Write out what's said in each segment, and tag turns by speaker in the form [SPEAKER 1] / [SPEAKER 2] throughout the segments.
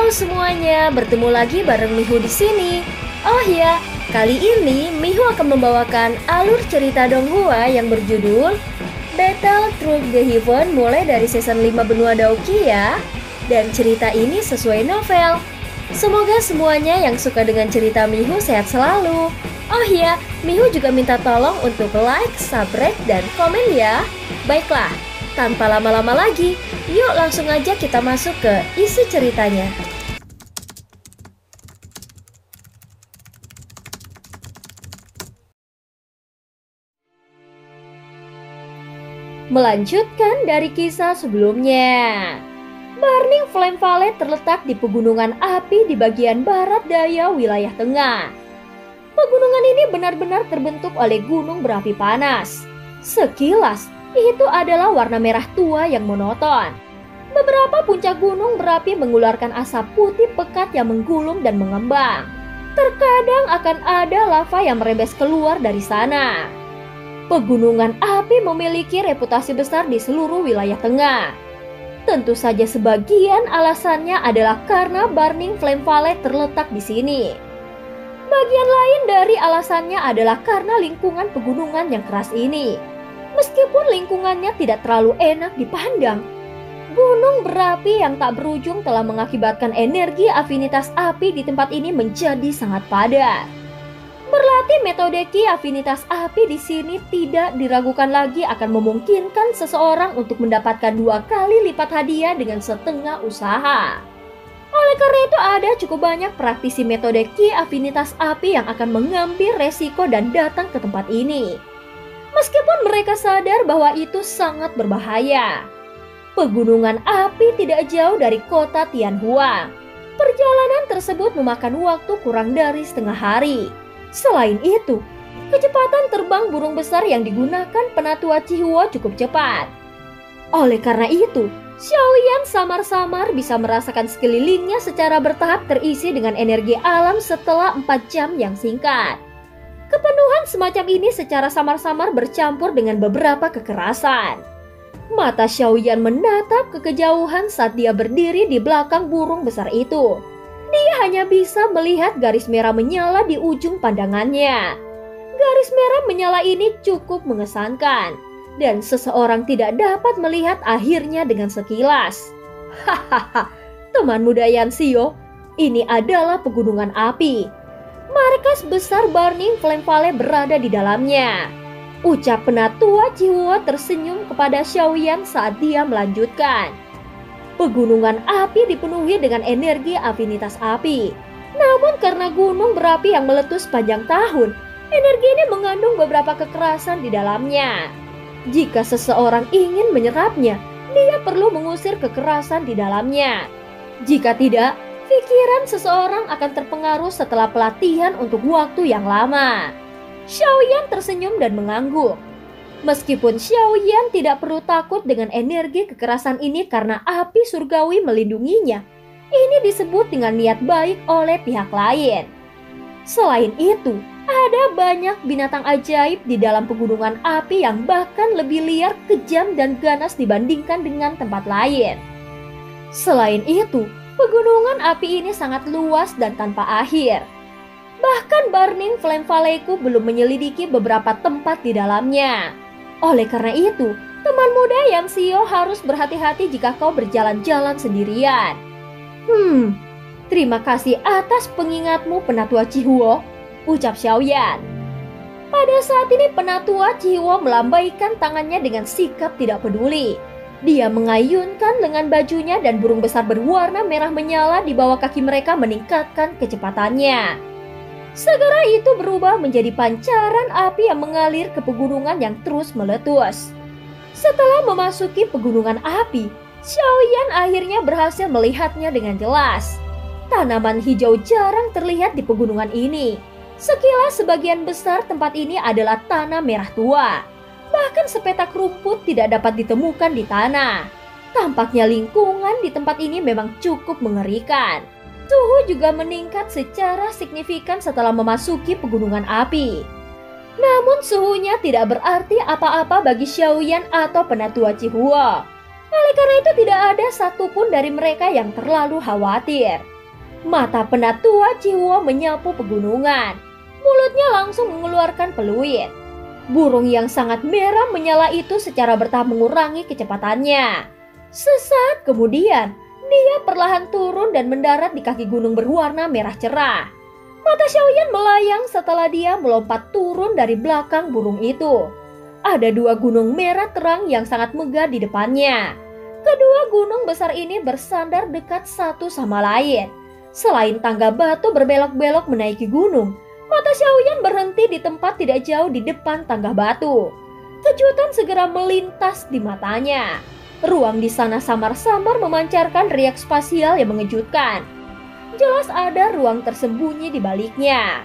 [SPEAKER 1] Halo semuanya, bertemu lagi bareng Mihu di sini. Oh ya, kali ini Mihu akan membawakan alur cerita Donghua yang berjudul Battle Through the Heaven mulai dari season 5 benua Daoki ya. Dan cerita ini sesuai novel. Semoga semuanya yang suka dengan cerita Mihu sehat selalu. Oh ya, Mihu juga minta tolong untuk like, subscribe, dan komen ya. Baiklah, tanpa lama-lama lagi, yuk langsung aja kita masuk ke isi ceritanya. Melanjutkan dari kisah sebelumnya. Burning Flame Valley terletak di pegunungan api di bagian barat daya wilayah tengah. Pegunungan ini benar-benar terbentuk oleh gunung berapi panas. Sekilas, itu adalah warna merah tua yang monoton. Beberapa puncak gunung berapi mengeluarkan asap putih pekat yang menggulung dan mengembang. Terkadang akan ada lava yang merembes keluar dari sana. Pegunungan api memiliki reputasi besar di seluruh wilayah tengah. Tentu saja sebagian alasannya adalah karena Burning Flame Valley terletak di sini. Bagian lain dari alasannya adalah karena lingkungan pegunungan yang keras ini. Meskipun lingkungannya tidak terlalu enak dipandang, gunung berapi yang tak berujung telah mengakibatkan energi afinitas api di tempat ini menjadi sangat padat. Berlatih metode Ki afinitas api di sini tidak diragukan lagi akan memungkinkan seseorang untuk mendapatkan 2 kali lipat hadiah dengan setengah usaha. Oleh karena itu ada cukup banyak praktisi metode Ki afinitas api yang akan mengambil resiko dan datang ke tempat ini. Meskipun mereka sadar bahwa itu sangat berbahaya. Pegunungan api tidak jauh dari kota Tianhua. Perjalanan tersebut memakan waktu kurang dari setengah hari. Selain itu, kecepatan terbang burung besar yang digunakan penatua Cihuo cukup cepat. Oleh karena itu, Xiaoyan samar-samar bisa merasakan sekelilingnya secara bertahap terisi dengan energi alam setelah 4 jam yang singkat. Kepenuhan semacam ini secara samar-samar bercampur dengan beberapa kekerasan. Mata Xiaoyan menatap ke kejauhan saat dia berdiri di belakang burung besar itu. Dia hanya bisa melihat garis merah menyala di ujung pandangannya. Garis merah menyala ini cukup mengesankan, dan seseorang tidak dapat melihat akhirnya dengan sekilas. Hahaha, teman muda Yanxio, ini adalah pegunungan api. Markas besar Burning Flame Valley berada di dalamnya. Ucap penatua Cihuo tersenyum kepada Xiaoyan saat dia melanjutkan. Pegunungan api dipenuhi dengan energi afinitas api. Namun karena gunung berapi yang meletus sepanjang tahun, energi ini mengandung beberapa kekerasan di dalamnya. Jika seseorang ingin menyerapnya, dia perlu mengusir kekerasan di dalamnya. Jika tidak, pikiran seseorang akan terpengaruh setelah pelatihan untuk waktu yang lama. Xiaoyan tersenyum dan mengangguk. Meskipun Xiaoyan tidak perlu takut dengan energi kekerasan ini karena api surgawi melindunginya, ini disebut dengan niat baik oleh pihak lain. Selain itu, ada banyak binatang ajaib di dalam pegunungan api yang bahkan lebih liar, kejam, dan ganas dibandingkan dengan tempat lain. Selain itu, pegunungan api ini sangat luas dan tanpa akhir. Bahkan Burning Flame Valley-ku belum menyelidiki beberapa tempat di dalamnya. Oleh karena itu, teman muda Yanxio harus berhati-hati jika kau berjalan-jalan sendirian. Terima kasih atas pengingatmu penatua Cihuo, ucap Xiaoyan. Pada saat ini penatua Cihuo melambaikan tangannya dengan sikap tidak peduli. Dia mengayunkan lengan bajunya dan burung besar berwarna merah menyala di bawah kaki mereka meningkatkan kecepatannya. Segera itu berubah menjadi pancaran api yang mengalir ke pegunungan yang terus meletus. Setelah memasuki pegunungan api, Xiaoyan akhirnya berhasil melihatnya dengan jelas. Tanaman hijau jarang terlihat di pegunungan ini. Sekilas sebagian besar tempat ini adalah tanah merah tua. Bahkan sepetak rumput tidak dapat ditemukan di tanah. Tampaknya lingkungan di tempat ini memang cukup mengerikan. Suhu juga meningkat secara signifikan setelah memasuki pegunungan api. Namun suhunya tidak berarti apa-apa bagi Xiaoyan atau penatua Cihuo. Oleh karena itu tidak ada satupun dari mereka yang terlalu khawatir. Mata penatua Cihuo menyapu pegunungan. Mulutnya langsung mengeluarkan peluit. Burung yang sangat merah menyala itu secara bertahap mengurangi kecepatannya. Sesaat kemudian, dia perlahan turun dan mendarat di kaki gunung berwarna merah cerah. Mata Xiaoyan melayang setelah dia melompat turun dari belakang burung itu. Ada dua gunung merah terang yang sangat megah di depannya. Kedua gunung besar ini bersandar dekat satu sama lain. Selain tangga batu berbelok-belok menaiki gunung, mata Xiaoyan berhenti di tempat tidak jauh di depan tangga batu. Kejutan segera melintas di matanya. Ruang di sana samar-samar memancarkan riak spasial yang mengejutkan. Jelas ada ruang tersembunyi di baliknya.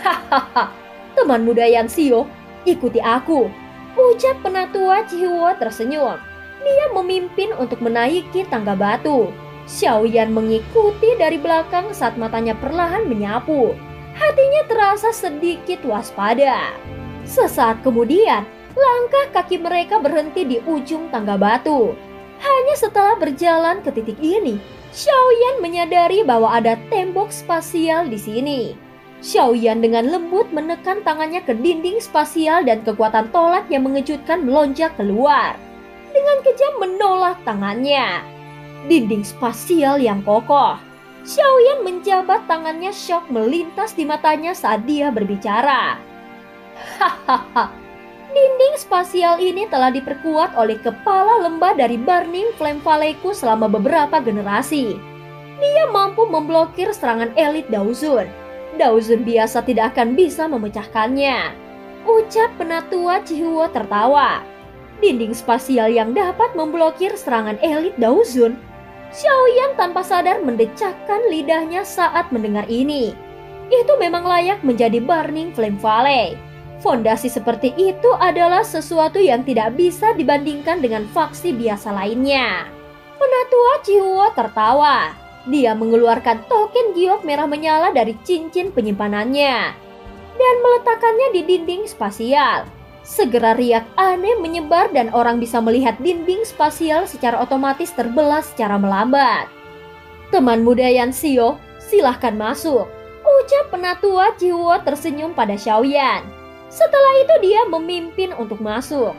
[SPEAKER 1] Hahaha, teman muda Yanxio, ikuti aku, ucap penatua Cihuo tersenyum. Dia memimpin untuk menaiki tangga batu. Xiaoyan mengikuti dari belakang saat matanya perlahan menyapu. Hatinya terasa sedikit waspada. Sesaat kemudian, langkah kaki mereka berhenti di ujung tangga batu. Hanya setelah berjalan ke titik ini, Xiaoyan menyadari bahwa ada tembok spasial di sini. Xiaoyan dengan lembut menekan tangannya ke dinding spasial dan kekuatan tolak yang mengejutkan melonjak keluar. Dengan kejam menolak tangannya. Dinding spasial yang kokoh. Xiaoyan menjabat tangannya, syok melintas di matanya saat dia berbicara. Hahaha, dinding spasial ini telah diperkuat oleh kepala lembah dari Burning Flame Valley-ku selama beberapa generasi. Dia mampu memblokir serangan elit Daozun. Daozun biasa tidak akan bisa memecahkannya. Ucap penatua Cihuo tertawa. Dinding spasial yang dapat memblokir serangan elit Daozun. Xiaoyan tanpa sadar mendecakkan lidahnya saat mendengar ini. Itu memang layak menjadi Burning Flame Valley. Fondasi seperti itu adalah sesuatu yang tidak bisa dibandingkan dengan faksi biasa lainnya. Penatua Cihuo tertawa. Dia mengeluarkan token giok merah menyala dari cincin penyimpanannya dan meletakkannya di dinding spasial. Segera riak aneh menyebar dan orang bisa melihat dinding spasial secara otomatis terbelah secara melambat. Teman muda Yanxio, silahkan masuk, ucap penatua Cihuo tersenyum pada Xiaoyan. Setelah itu dia memimpin untuk masuk.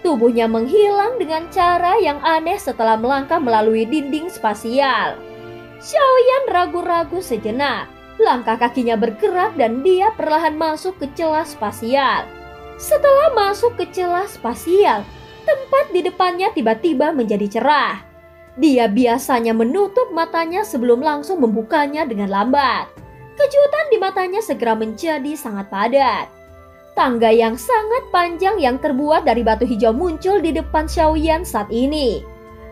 [SPEAKER 1] Tubuhnya menghilang dengan cara yang aneh setelah melangkah melalui dinding spasial. Xiaoyan ragu-ragu sejenak. Langkah kakinya bergerak dan dia perlahan masuk ke celah spasial. Setelah masuk ke celah spasial, tempat di depannya tiba-tiba menjadi cerah. Dia biasanya menutup matanya sebelum langsung membukanya dengan lambat. Kejutan di matanya segera menjadi sangat padat. Tangga yang sangat panjang yang terbuat dari batu hijau muncul di depan Xiaoyan saat ini.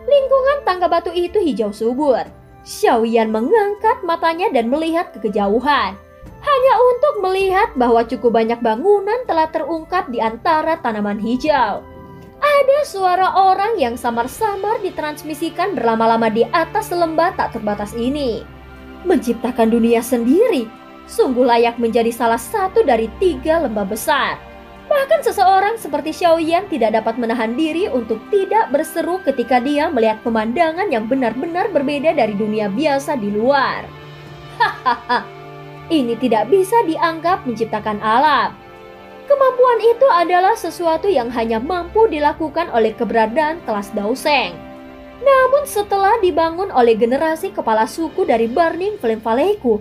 [SPEAKER 1] Lingkungan tangga batu itu hijau subur. Xiaoyan mengangkat matanya dan melihat ke kejauhan. Hanya untuk melihat bahwa cukup banyak bangunan telah terungkap di antara tanaman hijau. Ada suara orang yang samar-samar ditransmisikan berlama-lama di atas lembah tak terbatas ini. Menciptakan dunia sendiri, sungguh layak menjadi salah satu dari 3 lembah besar. Bahkan seseorang seperti Xiaoyan tidak dapat menahan diri untuk tidak berseru ketika dia melihat pemandangan yang benar-benar berbeda dari dunia biasa di luar. Hahaha. Ini tidak bisa dianggap menciptakan alam. Kemampuan itu adalah sesuatu yang hanya mampu dilakukan oleh keberadaan kelas Daoseng. Namun setelah dibangun oleh generasi kepala suku dari Burning Flame Valley-ku,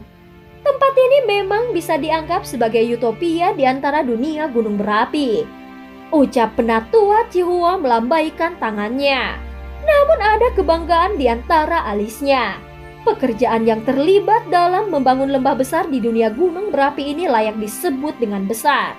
[SPEAKER 1] tempat ini memang bisa dianggap sebagai utopia di antara dunia gunung berapi. Ucap penatua Cihuo melambaikan tangannya. Namun ada kebanggaan di antara alisnya. Pekerjaan yang terlibat dalam membangun lembah besar di dunia gunung berapi ini layak disebut dengan besar.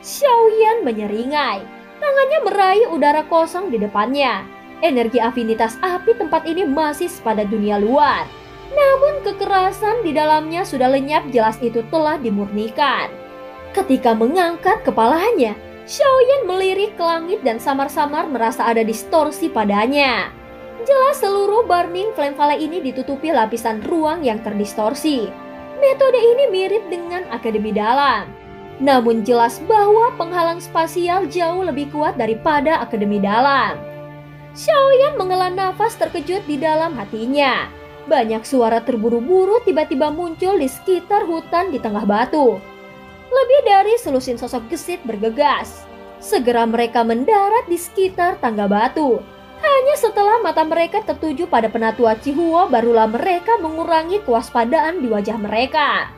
[SPEAKER 1] Xiaoyan menyeringai. Tangannya meraih udara kosong di depannya. Energi afinitas api tempat ini masih pada dunia luar. Namun kekerasan di dalamnya sudah lenyap, jelas itu telah dimurnikan. Ketika mengangkat kepalanya, Xiaoyan melirik ke langit dan samar-samar merasa ada distorsi padanya. Jelas seluruh Burning Flame Valley ini ditutupi lapisan ruang yang terdistorsi. Metode ini mirip dengan Akademi Dalam. Namun jelas bahwa penghalang spasial jauh lebih kuat daripada Akademi Dalam. Xiaoyan menghela nafas terkejut di dalam hatinya. Banyak suara terburu-buru tiba-tiba muncul di sekitar hutan di tengah batu. Lebih dari selusin sosok gesit bergegas. Segera mereka mendarat di sekitar tangga batu. Hanya setelah mata mereka tertuju pada penatua Cihuo, barulah mereka mengurangi kewaspadaan di wajah mereka.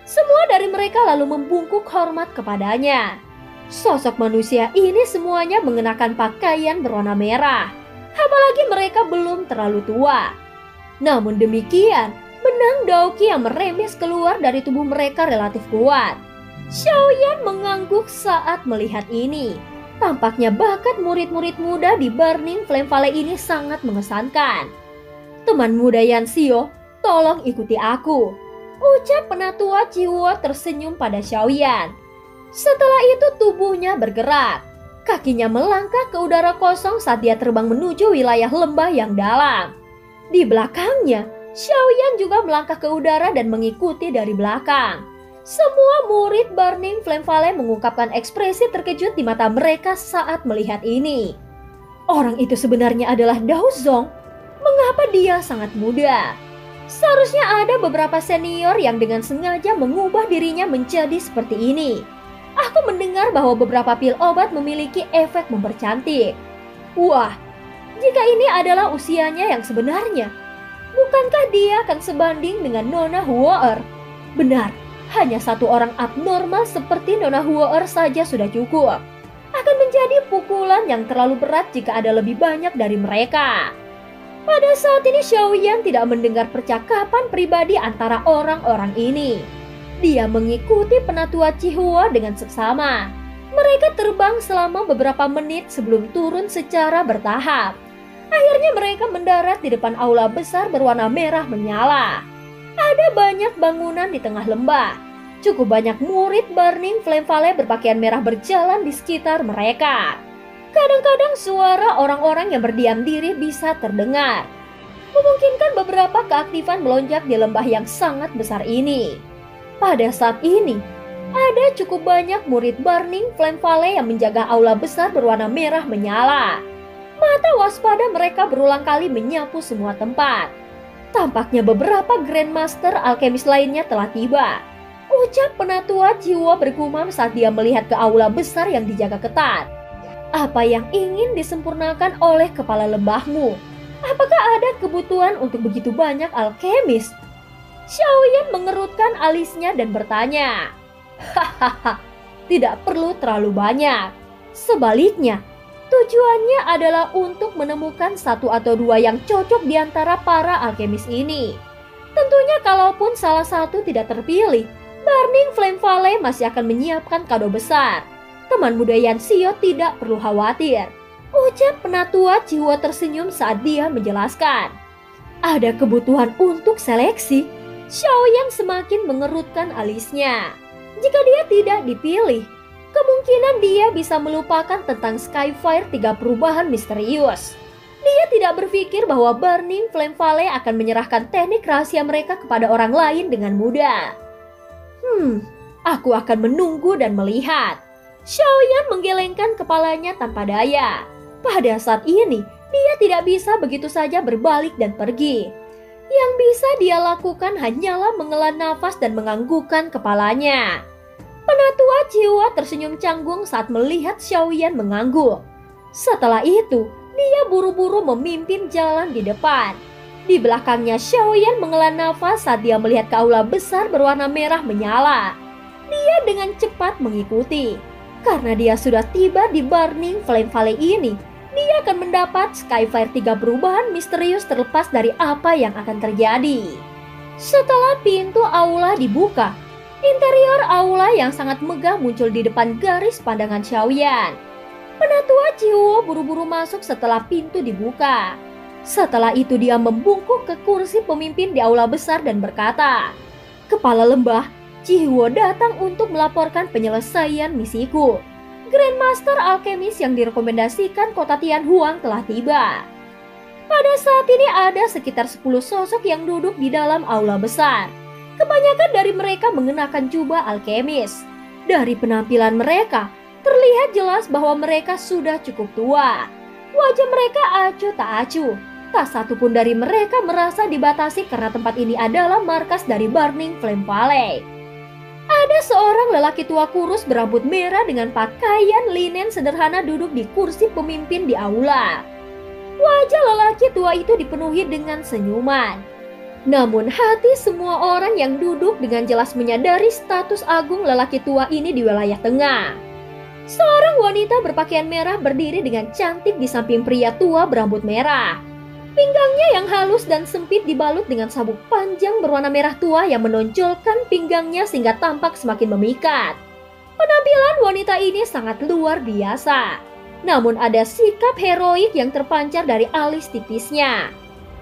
[SPEAKER 1] Semua dari mereka lalu membungkuk hormat kepadanya. Sosok manusia ini semuanya mengenakan pakaian berwarna merah. Apalagi mereka belum terlalu tua. Namun demikian, benang Daoki yang merembes keluar dari tubuh mereka relatif kuat. Xiaoyan mengangguk saat melihat ini. Tampaknya bakat murid-murid muda di Burning Flame Valley ini sangat mengesankan. Teman muda Yanxio, tolong ikuti aku, ucap penatua Cihuo tersenyum pada Xiaoyan. Setelah itu tubuhnya bergerak. Kakinya melangkah ke udara kosong saat dia terbang menuju wilayah lembah yang dalam. Di belakangnya, Xiaoyan juga melangkah ke udara dan mengikuti dari belakang. Semua murid Burning Flame Valley mengungkapkan ekspresi terkejut di mata mereka saat melihat ini. Orang itu sebenarnya adalah Dao Zong. Mengapa dia sangat muda? Seharusnya ada beberapa senior yang dengan sengaja mengubah dirinya menjadi seperti ini. Aku mendengar bahwa beberapa pil obat memiliki efek mempercantik. Wah, jika ini adalah usianya yang sebenarnya, bukankah dia akan sebanding dengan Nona Huo'er? Benar, hanya satu orang abnormal seperti Nona Huo'er saja sudah cukup. Akan menjadi pukulan yang terlalu berat jika ada lebih banyak dari mereka. Pada saat ini Xiaoyan tidak mendengar percakapan pribadi antara orang-orang ini. Dia mengikuti penatua Cihuo dengan seksama. Mereka terbang selama beberapa menit sebelum turun secara bertahap. Akhirnya mereka mendarat di depan aula besar berwarna merah menyala. Ada banyak bangunan di tengah lembah. Cukup banyak murid Burning Flame Valley berpakaian merah berjalan di sekitar mereka. Kadang-kadang suara orang-orang yang berdiam diri bisa terdengar. Memungkinkan beberapa keaktifan melonjak di lembah yang sangat besar ini. Pada saat ini, ada cukup banyak murid Burning Flame Valley yang menjaga aula besar berwarna merah menyala. Mata waspada mereka berulang kali menyapu semua tempat. Tampaknya beberapa Grandmaster alkemis lainnya telah tiba. Ucap penatua Cihuo bergumam saat dia melihat ke aula besar yang dijaga ketat. Apa yang ingin disempurnakan oleh kepala lembahmu? Apakah ada kebutuhan untuk begitu banyak alkemis? Xiaoyan mengerutkan alisnya dan bertanya. Hahaha, tidak perlu terlalu banyak. Sebaliknya, tujuannya adalah untuk menemukan satu atau dua yang cocok di antara para alkemis ini. Tentunya kalaupun salah satu tidak terpilih, Burning Flame Valley masih akan menyiapkan kado besar. Teman muda Yanxio tidak perlu khawatir. Ucap penatua Cihuo tersenyum saat dia menjelaskan. Ada kebutuhan untuk seleksi. Xiaoyan semakin mengerutkan alisnya. Jika dia tidak dipilih, kemungkinan dia bisa melupakan tentang Skyfire 3 perubahan misterius. Dia tidak berpikir bahwa Burning Flame Valley akan menyerahkan teknik rahasia mereka kepada orang lain dengan mudah. Aku akan menunggu dan melihat. Xiaoyan menggelengkan kepalanya tanpa daya. Pada saat ini, dia tidak bisa begitu saja berbalik dan pergi. Yang bisa dia lakukan hanyalah menghela nafas dan menganggukkan kepalanya. Penatua Cihuo tersenyum canggung saat melihat Xiaoyan mengangguk. Setelah itu, dia buru-buru memimpin jalan di depan. Di belakangnya Xiaoyan menghela nafas saat dia melihat ke aula besar berwarna merah menyala. Dia dengan cepat mengikuti. Karena dia sudah tiba di Burning Flame Valley ini, dia akan mendapat Skyfire 3 perubahan misterius terlepas dari apa yang akan terjadi. Setelah pintu aula dibuka, interior aula yang sangat megah muncul di depan garis pandangan Xiaoyan. Penatua Cihuo buru-buru masuk setelah pintu dibuka. Setelah itu dia membungkuk ke kursi pemimpin di aula besar dan berkata, Kepala lembah, Cihuo datang untuk melaporkan penyelesaian misiku. Grandmaster alkemis yang direkomendasikan kota Tianhuang telah tiba. Pada saat ini ada sekitar 10 sosok yang duduk di dalam aula besar. Kebanyakan dari mereka mengenakan jubah alkemis. Dari penampilan mereka, terlihat jelas bahwa mereka sudah cukup tua. Wajah mereka acuh tak acuh. Tak satu pun dari mereka merasa dibatasi karena tempat ini adalah markas dari Burning Flame Valley. Ada seorang lelaki tua kurus berambut merah dengan pakaian linen sederhana duduk di kursi pemimpin di aula. Wajah lelaki tua itu dipenuhi dengan senyuman. Namun hati semua orang yang duduk dengan jelas menyadari status agung lelaki tua ini di wilayah tengah. Seorang wanita berpakaian merah berdiri dengan cantik di samping pria tua berambut merah. Pinggangnya yang halus dan sempit dibalut dengan sabuk panjang berwarna merah tua yang menonjolkan pinggangnya sehingga tampak semakin memikat. Penampilan wanita ini sangat luar biasa. Namun ada sikap heroik yang terpancar dari alis tipisnya.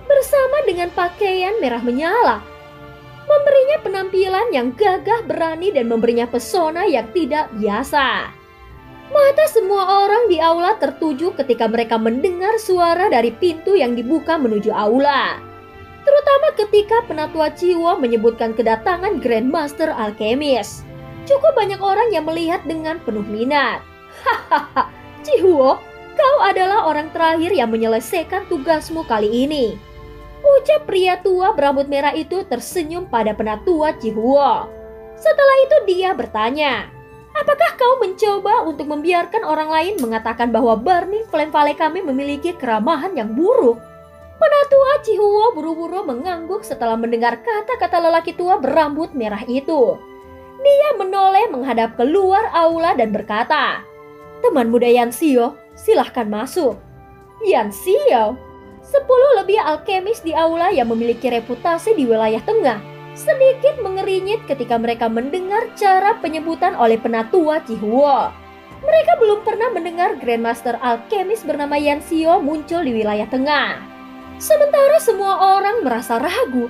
[SPEAKER 1] Bersama dengan pakaian merah menyala, memberinya penampilan yang gagah berani dan memberinya pesona yang tidak biasa. Mata semua orang di aula tertuju ketika mereka mendengar suara dari pintu yang dibuka menuju aula. Terutama ketika Penatua Cihuo menyebutkan kedatangan Grandmaster Alchemist. Cukup banyak orang yang melihat dengan penuh minat. Hahaha, Cihuo, kau adalah orang terakhir yang menyelesaikan tugasmu kali ini. Ucap pria tua berambut merah itu tersenyum pada Penatua Cihuo. Setelah itu dia bertanya, apakah kau mencoba untuk membiarkan orang lain mengatakan bahwa Burning Flame Valley kami memiliki keramahan yang buruk? Penatua Cihuo buru-buru mengangguk setelah mendengar kata-kata lelaki tua berambut merah itu. Dia menoleh menghadap keluar aula dan berkata, teman muda Yanxio, silahkan masuk. Yanxio, 10 lebih alkemis di aula yang memiliki reputasi di wilayah tengah sedikit mengerinyit ketika mereka mendengar cara penyebutan oleh Penatua Cihuo. Mereka belum pernah mendengar Grandmaster Alchemist bernama Yanxio muncul di wilayah tengah. Sementara semua orang merasa ragu,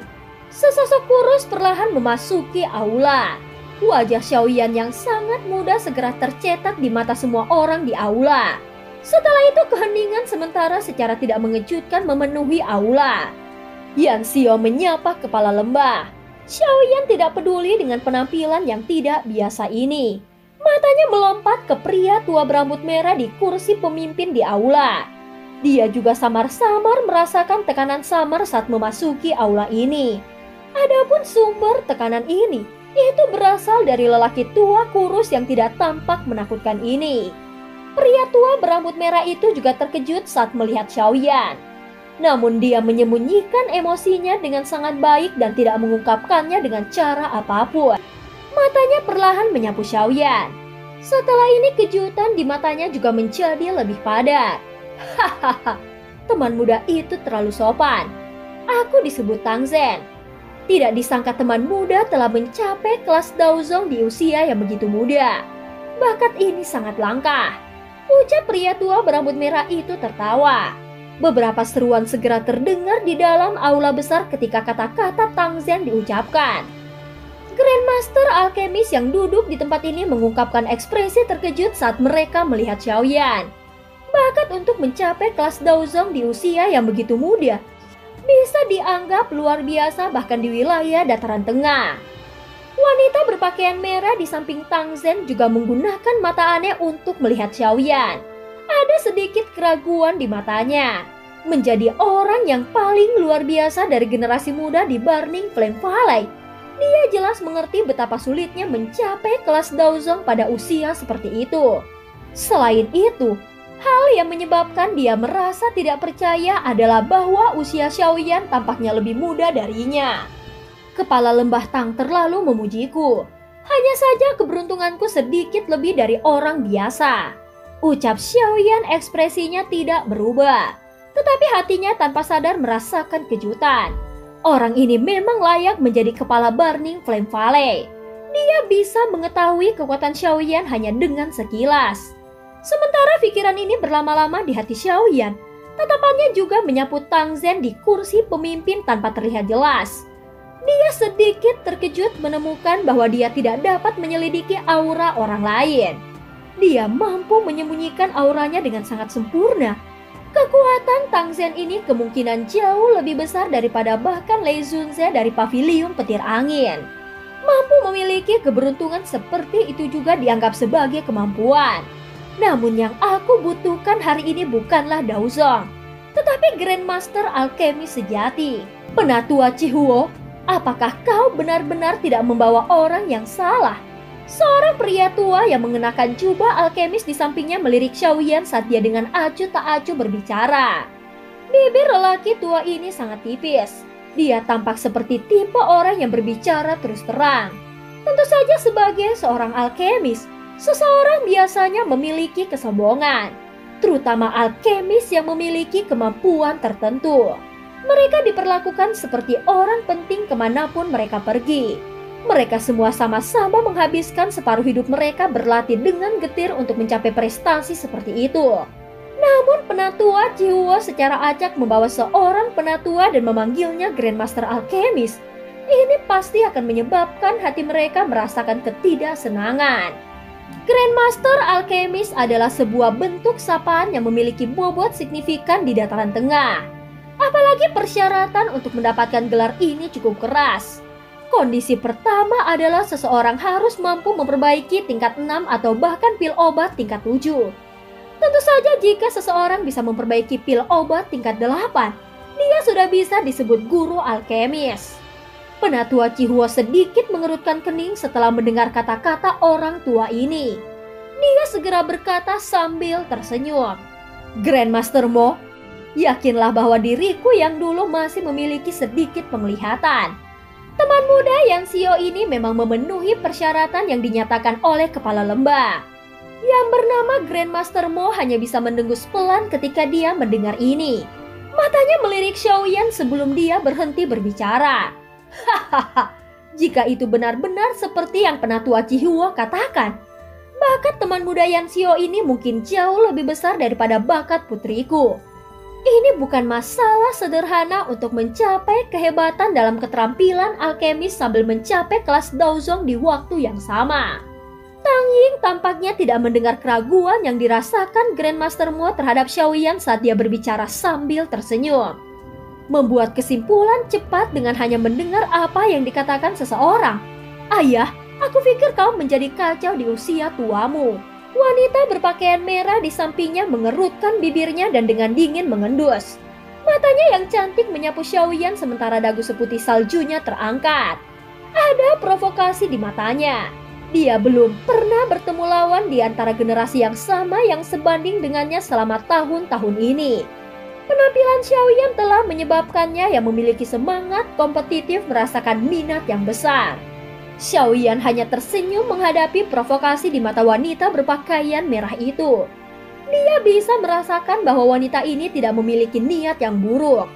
[SPEAKER 1] sesosok kurus perlahan memasuki aula. Wajah Xiaoyan yang sangat muda segera tercetak di mata semua orang di aula. Setelah itu keheningan sementara secara tidak mengejutkan memenuhi aula. Yanxio menyapa kepala lembah. Xiaoyan tidak peduli dengan penampilan yang tidak biasa ini. Matanya melompat ke pria tua berambut merah di kursi pemimpin di aula. Dia juga samar-samar merasakan tekanan samar saat memasuki aula ini. Adapun sumber tekanan ini, itu berasal dari lelaki tua kurus yang tidak tampak menakutkan ini. Pria tua berambut merah itu juga terkejut saat melihat Xiaoyan. Namun dia menyembunyikan emosinya dengan sangat baik dan tidak mengungkapkannya dengan cara apapun. Matanya perlahan menyapu Xiaoyan. Setelah ini kejutan di matanya juga menjadi lebih padat. Hahaha, teman muda itu terlalu sopan. Aku disebut Tang Zhen. Tidak disangka teman muda telah mencapai kelas Daozong di usia yang begitu muda. Bakat ini sangat langka. Ucap pria tua berambut merah itu tertawa. Beberapa seruan segera terdengar di dalam aula besar ketika kata-kata Tang Zhen diucapkan. Grandmaster Alchemist yang duduk di tempat ini mengungkapkan ekspresi terkejut saat mereka melihat Xiaoyan. Bakat untuk mencapai kelas Daozong di usia yang begitu muda bisa dianggap luar biasa bahkan di wilayah dataran tengah. Wanita berpakaian merah di samping Tang Zhen juga menggunakan mata aneh untuk melihat Xiaoyan. Ada sedikit keraguan di matanya. Menjadi orang yang paling luar biasa dari generasi muda di Burning Flame Valley, dia jelas mengerti betapa sulitnya mencapai kelas Daozong pada usia seperti itu. Selain itu, hal yang menyebabkan dia merasa tidak percaya adalah bahwa usia Xiaoyan tampaknya lebih muda darinya. Kepala lembah Tang terlalu memujiku. Hanya saja keberuntunganku sedikit lebih dari orang biasa. Ucap Xiaoyan ekspresinya tidak berubah. Tetapi hatinya tanpa sadar merasakan kejutan. Orang ini memang layak menjadi kepala Burning Flame Valley. Dia bisa mengetahui kekuatan Xiaoyan hanya dengan sekilas. Sementara pikiran ini berlama-lama di hati Xiaoyan, tatapannya juga menyapu Tang Zhen di kursi pemimpin tanpa terlihat jelas. Dia sedikit terkejut menemukan bahwa dia tidak dapat menyelidiki aura orang lain. Dia mampu menyembunyikan auranya dengan sangat sempurna. Kekuatan Tang Zhen ini kemungkinan jauh lebih besar daripada bahkan Lei Zunze dari Paviliun Petir Angin. Mampu memiliki keberuntungan seperti itu juga dianggap sebagai kemampuan. Namun yang aku butuhkan hari ini bukanlah Daozong. Tetapi Grandmaster Alkemis sejati, Penatua Chihuo, apakah kau benar-benar tidak membawa orang yang salah? Seorang pria tua yang mengenakan jubah alkemis di sampingnya melirik Xiaoyan saat dia dengan acuh tak acuh berbicara. Bibir lelaki tua ini sangat tipis. Dia tampak seperti tipe orang yang berbicara terus terang. Tentu saja sebagai seorang alkemis, seseorang biasanya memiliki kesombongan, terutama alkemis yang memiliki kemampuan tertentu. Mereka diperlakukan seperti orang penting kemanapun mereka pergi. Mereka semua sama-sama menghabiskan separuh hidup mereka berlatih dengan getir untuk mencapai prestasi seperti itu. Namun Penatua Chihuo secara acak membawa seorang penatua dan memanggilnya Grandmaster Alkemis. Ini pasti akan menyebabkan hati mereka merasakan ketidaksenangan. Grandmaster Alkemis adalah sebuah bentuk sapaan yang memiliki bobot signifikan di dataran tengah. Apalagi persyaratan untuk mendapatkan gelar ini cukup keras. Kondisi pertama adalah seseorang harus mampu memperbaiki tingkat 6 atau bahkan pil obat tingkat 7. Tentu saja jika seseorang bisa memperbaiki pil obat tingkat 8, dia sudah bisa disebut guru alkemis. Penatua Chihuo sedikit mengerutkan kening setelah mendengar kata-kata orang tua ini. Dia segera berkata sambil tersenyum, "Grandmaster Mo, yakinlah bahwa diriku yang dulu masih memiliki sedikit penglihatan. Teman muda yang Xio ini memang memenuhi persyaratan yang dinyatakan oleh kepala lembah." Yang bernama Grandmaster Mo hanya bisa mendengus pelan ketika dia mendengar ini. Matanya melirik Xiaoyan sebelum dia berhenti berbicara. Hahaha, jika itu benar-benar seperti yang Penatua Chihuo katakan, bakat teman muda Yan Xio ini mungkin jauh lebih besar daripada bakat putriku. Ini bukan masalah sederhana untuk mencapai kehebatan dalam keterampilan alkemis sambil mencapai kelas Daozong di waktu yang sama. Tang Ying tampaknya tidak mendengar keraguan yang dirasakan Grandmaster Mo terhadap Xiaoyan saat dia berbicara sambil tersenyum. Membuat kesimpulan cepat dengan hanya mendengar apa yang dikatakan seseorang. "Ayah, aku pikir kau menjadi kacau di usia tuamu." Wanita berpakaian merah di sampingnya mengerutkan bibirnya dan dengan dingin mengendus. Matanya yang cantik menyapu Xiaoyan sementara dagu seputih saljunya terangkat. Ada provokasi di matanya. Dia belum pernah bertemu lawan di antara generasi yang sama yang sebanding dengannya selama tahun-tahun ini. Penampilan Xiaoyan telah menyebabkannya yang memiliki semangat kompetitif merasakan minat yang besar. Xiaoyan hanya tersenyum menghadapi provokasi di mata wanita berpakaian merah itu. Dia bisa merasakan bahwa wanita ini tidak memiliki niat yang buruk.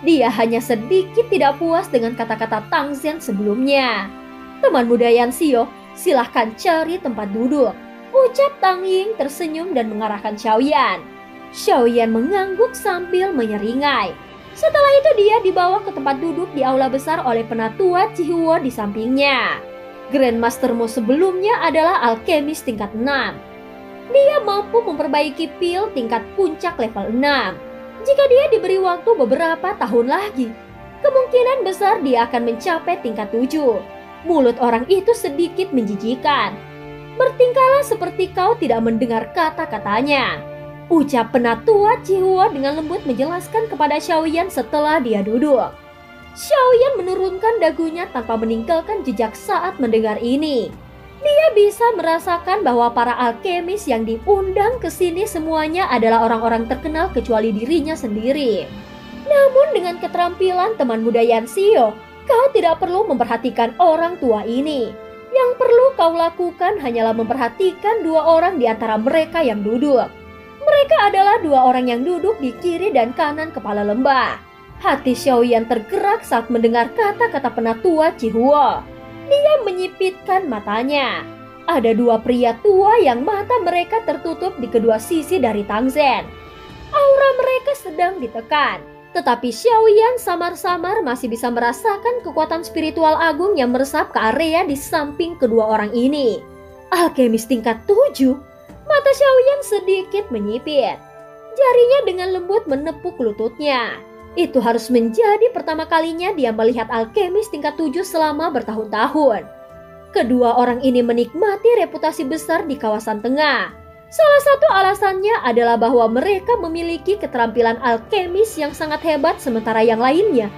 [SPEAKER 1] Dia hanya sedikit tidak puas dengan kata-kata Tang Zhen sebelumnya. "Teman muda Yan Xio, silahkan cari tempat duduk," ucap Tang Ying tersenyum dan mengarahkan Xiaoyan. Xiaoyan mengangguk sambil menyeringai. Setelah itu dia dibawa ke tempat duduk di aula besar oleh Penatua Chihuo di sampingnya. Grandmaster Mo sebelumnya adalah alkemis tingkat 6. Dia mampu memperbaiki pil tingkat puncak level 6. Jika dia diberi waktu beberapa tahun lagi, kemungkinan besar dia akan mencapai tingkat 7. Mulut orang itu sedikit menjijikan. "Bertingkahlah seperti kau tidak mendengar kata-katanya," ucap Penatua Chihuo dengan lembut menjelaskan kepada Xiaoyan setelah dia duduk. Xiaoyan menurunkan dagunya tanpa meninggalkan jejak saat mendengar ini. Dia bisa merasakan bahwa para alkemis yang diundang ke sini semuanya adalah orang-orang terkenal kecuali dirinya sendiri. Namun dengan keterampilan teman muda Yan Xio, kau tidak perlu memperhatikan orang tua ini. Yang perlu kau lakukan hanyalah memperhatikan dua orang di antara mereka yang duduk. Mereka adalah dua orang yang duduk di kiri dan kanan kepala lembah. Hati Xiaoyan tergerak saat mendengar kata-kata Penatua Chihuo. Dia menyipitkan matanya. Ada dua pria tua yang mata mereka tertutup di kedua sisi dari Tang Zhen. Aura mereka sedang ditekan. Tetapi Xiaoyan samar-samar masih bisa merasakan kekuatan spiritual agung yang meresap ke area di samping kedua orang ini. Alkemis tingkat 7. Mata Xiaoyan sedikit menyipit. Jarinya dengan lembut menepuk lututnya. Itu harus menjadi pertama kalinya dia melihat alkemis tingkat 7 selama bertahun-tahun. Kedua orang ini menikmati reputasi besar di kawasan tengah. Salah satu alasannya adalah bahwa mereka memiliki keterampilan alkemis yang sangat hebat sementara yang lainnya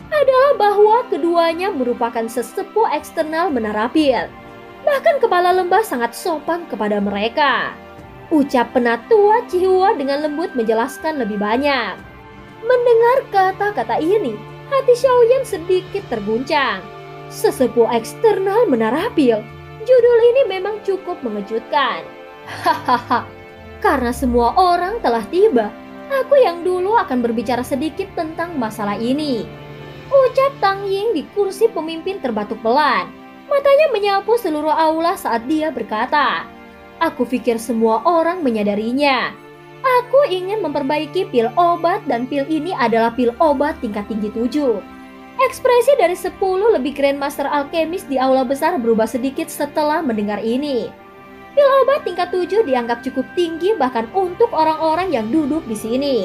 [SPEAKER 1] adalah bahwa keduanya merupakan sesepuh eksternal Menara Pil. Bahkan kepala lembah sangat sopan kepada mereka. Ucap penatua Cihua dengan lembut menjelaskan lebih banyak. Mendengar kata-kata ini, hati Xiaoyan sedikit terguncang. Sesepuh eksternal Menara Pil. Judul ini memang cukup mengejutkan. Hahaha, karena semua orang telah tiba, aku yang dulu akan berbicara sedikit tentang masalah ini. Ucap Tang Ying di kursi pemimpin terbatuk pelan. Matanya menyapu seluruh aula saat dia berkata, "Aku pikir semua orang menyadarinya. Aku ingin memperbaiki pil obat dan pil ini adalah pil obat tingkat tinggi 7. Ekspresi dari 10 lebih Grandmaster Alkemis di aula besar berubah sedikit setelah mendengar ini. Pil obat tingkat 7 dianggap cukup tinggi bahkan untuk orang-orang yang duduk di sini.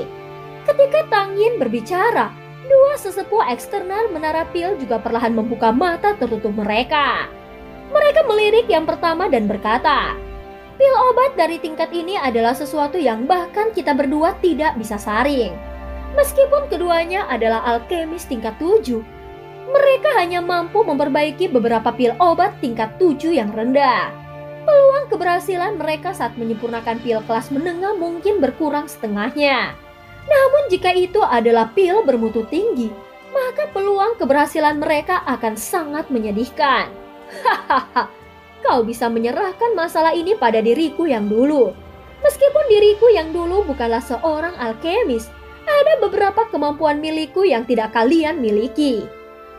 [SPEAKER 1] Ketika Tang Yin berbicara, dua sesepuh eksternal Menara Pil juga perlahan membuka mata tertutup mereka. Mereka melirik yang pertama dan berkata, "Pil obat dari tingkat ini adalah sesuatu yang bahkan kita berdua tidak bisa saring. Meskipun keduanya adalah alkemis tingkat 7, mereka hanya mampu memperbaiki beberapa pil obat tingkat 7 yang rendah. Peluang keberhasilan mereka saat menyempurnakan pil kelas menengah mungkin berkurang setengahnya. Namun jika itu adalah pil bermutu tinggi, maka peluang keberhasilan mereka akan sangat menyedihkan. Hahaha, kau bisa menyerahkan masalah ini pada diriku yang dulu. Meskipun diriku yang dulu bukanlah seorang alkemis, ada beberapa kemampuan milikku yang tidak kalian miliki."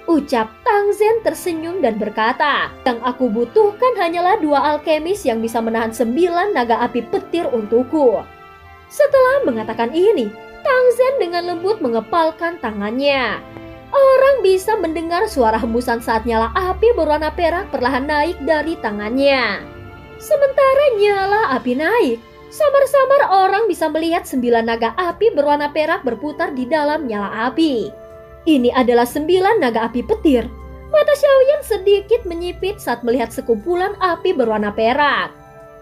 [SPEAKER 1] Ucap Tang Zhen tersenyum dan berkata, "Yang aku butuhkan hanyalah 2 alkemis yang bisa menahan 9 naga api petir untukku." Setelah mengatakan ini, Tang Zhen dengan lembut mengepalkan tangannya. Orang bisa mendengar suara hembusan saat nyala api berwarna perak perlahan naik dari tangannya. Sementara nyala api naik, samar-samar orang bisa melihat 9 naga api berwarna perak berputar di dalam nyala api. Ini adalah 9 naga api petir. Mata Xiaoyan sedikit menyipit saat melihat sekumpulan api berwarna perak.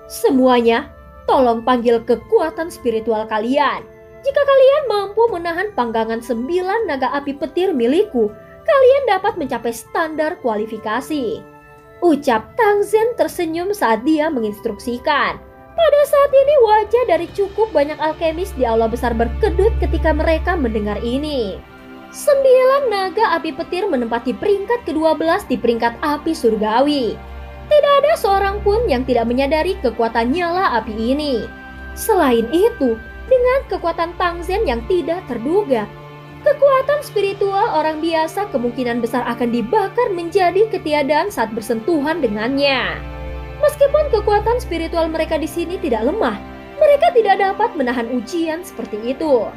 [SPEAKER 1] "Semuanya, tolong panggil kekuatan spiritual kalian. Jika kalian mampu menahan panggangan 9 naga api petir milikku, kalian dapat mencapai standar kualifikasi." Ucap Tang Zhen tersenyum saat dia menginstruksikan. Pada saat ini wajah dari cukup banyak alkemis di aula besar berkedut ketika mereka mendengar ini. 9 naga api petir menempati peringkat ke-12 di peringkat api surgawi. Tidak ada seorang pun yang tidak menyadari kekuatan nyala api ini. Selain itu, dengan kekuatan Tang Zhen yang tidak terduga, kekuatan spiritual orang biasa kemungkinan besar akan dibakar menjadi ketiadaan saat bersentuhan dengannya. Meskipun kekuatan spiritual mereka di sini tidak lemah, mereka tidak dapat menahan ujian seperti itu.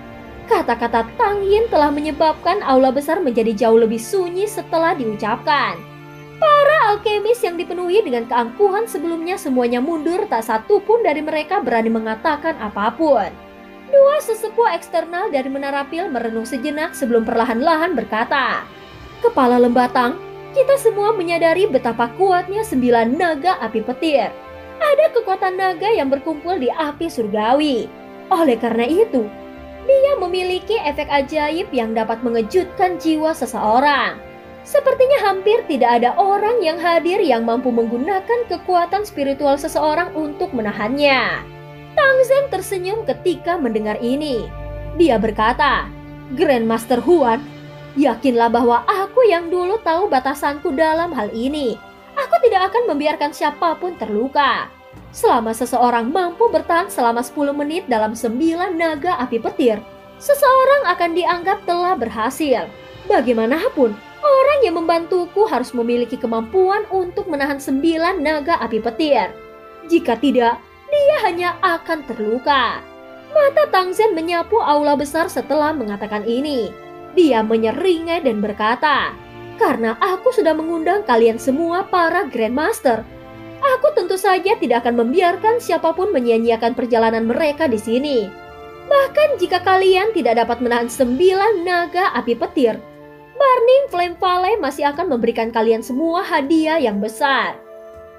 [SPEAKER 1] Kata-kata Tang Yin telah menyebabkan aula besar menjadi jauh lebih sunyi setelah diucapkan. Para alkemis yang dipenuhi dengan keangkuhan sebelumnya semuanya mundur, tak satu pun dari mereka berani mengatakan apapun. Dua sesepuh eksternal dari Menara Pil merenung sejenak sebelum perlahan-lahan berkata, "Kepala Lembatang, kita semua menyadari betapa kuatnya 9 naga api petir. Ada kekuatan naga yang berkumpul di api surgawi. Oleh karena itu, dia memiliki efek ajaib yang dapat mengejutkan jiwa seseorang. Sepertinya hampir tidak ada orang yang hadir yang mampu menggunakan kekuatan spiritual seseorang untuk menahannya." Tang Zhen tersenyum ketika mendengar ini. Dia berkata, "Grandmaster Huan, yakinlah bahwa aku yang dulu tahu batasanku dalam hal ini. Aku tidak akan membiarkan siapapun terluka. Selama seseorang mampu bertahan selama 10 menit dalam 9 naga api petir, seseorang akan dianggap telah berhasil. Bagaimanapun, orang yang membantuku harus memiliki kemampuan untuk menahan 9 naga api petir. Jika tidak, dia hanya akan terluka." Mata Tang Zhen menyapu aula besar setelah mengatakan ini. Dia menyeringai dan berkata, "Karena aku sudah mengundang kalian semua para Grandmaster, aku tentu saja tidak akan membiarkan siapapun menyia-nyiakan perjalanan mereka di sini. Bahkan jika kalian tidak dapat menahan 9 naga api petir, Burning Flame Valley masih akan memberikan kalian semua hadiah yang besar."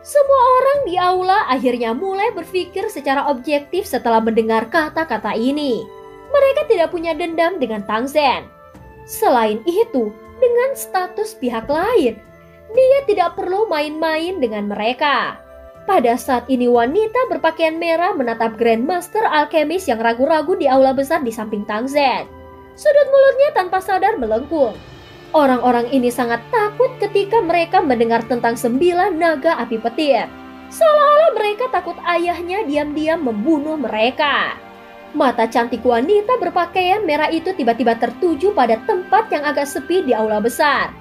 [SPEAKER 1] Semua orang di aula akhirnya mulai berpikir secara objektif setelah mendengar kata-kata ini. Mereka tidak punya dendam dengan Tang Zhen. Selain itu, dengan status pihak lain, dia tidak perlu main-main dengan mereka. Pada saat ini wanita berpakaian merah menatap Grandmaster Alchemist yang ragu-ragu di aula besar di samping Tang Zhen. Sudut mulutnya tanpa sadar melengkung. Orang-orang ini sangat takut ketika mereka mendengar tentang 9 naga api petir. Seolah-olah mereka takut ayahnya diam-diam membunuh mereka. Mata cantik wanita berpakaian merah itu tiba-tiba tertuju pada tempat yang agak sepi di aula besar.